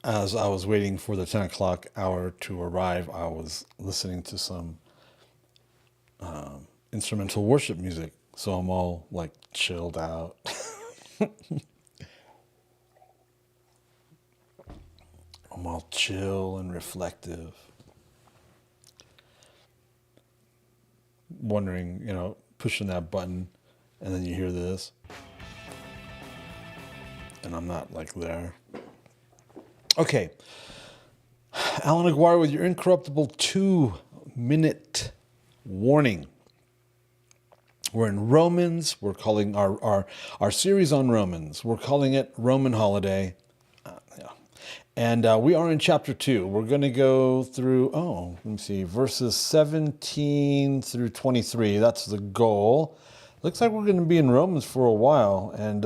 as I was waiting for the 10 o'clock hour to arrive, I was listening to some instrumental worship music. So I'm all like chilled out. I'm all chill and reflective. Wondering, pushing that button, and then you hear this. And I'm not like there. Okay. Allan Aguirre with your Incorruptible 2-minute warning. We're in Romans. We're calling our series on Romans. We're calling it Roman Holiday. And we are in chapter 2. We're going to go through, let me see, verses 17 through 23. That's the goal. Looks like we're going to be in Romans for a while, and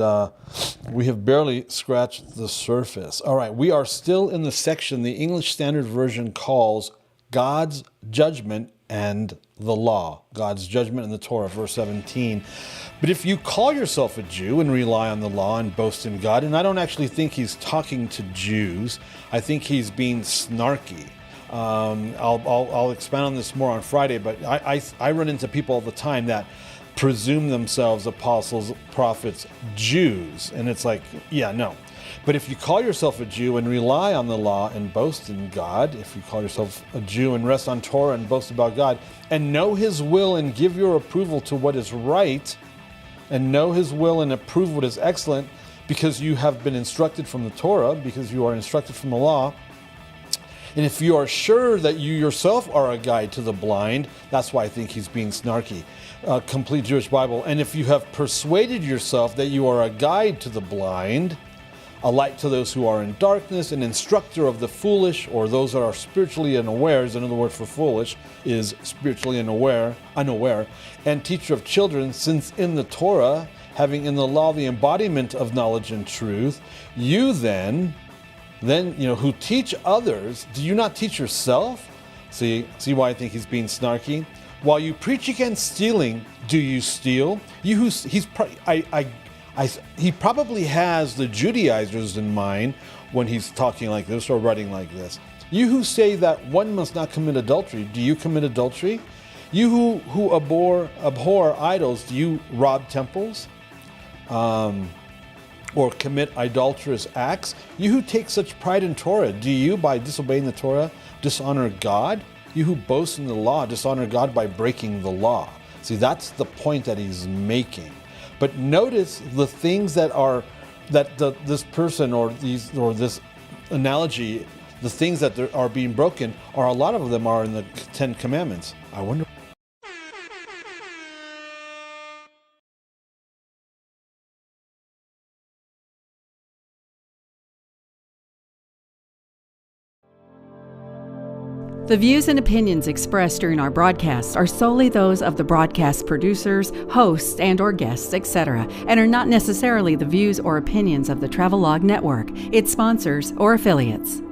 we have barely scratched the surface. All right, we are still in the section the English Standard Version calls God's judgment and the law. God's judgment and the Torah, verse 17. But if you call yourself a Jew and rely on the law and boast in God, and I don't actually think he's talking to Jews, I think he's being snarky. I'll expand on this more on Friday, but I run into people all the time that presume themselves apostles, prophets, Jews. And it's like, yeah, no. But if you call yourself a Jew and rely on the law and boast in God, if you call yourself a Jew and rest on Torah and boast about God, and know his will and give your approval to what is right, and know his will and approve what is excellent, because you have been instructed from the Torah, because you are instructed from the law, and if you are sure that you yourself are a guide to the blind, that's why I think he's being snarky. Complete Jewish Bible. And if you have persuaded yourself that you are a guide to the blind, a light to those who are in darkness, an instructor of the foolish, or those that are spiritually unaware, is another word for foolish, is spiritually unaware, and teacher of children, since in the Torah, having in the law the embodiment of knowledge and truth, you then, who teach others, do you not teach yourself? See why I think he's being snarky? While you preach against stealing, do you steal? He probably has the Judaizers in mind when he's talking like this or writing like this. You who say that one must not commit adultery, do you commit adultery? You who abhor idols, do you rob temples? Or commit idolatrous acts? You who take such pride in Torah, do you, by disobeying the Torah, dishonor God? You who boast in the law, dishonor God by breaking the law. See, that's the point that he's making. But notice the things this person or this analogy, the things that are being broken, are a lot of them are in the 10 Commandments. I wonder. The views and opinions expressed during our broadcasts are solely those of the broadcast producers, hosts, and/or guests, etc., and are not necessarily the views or opinions of the Travelog Network, its sponsors, or affiliates.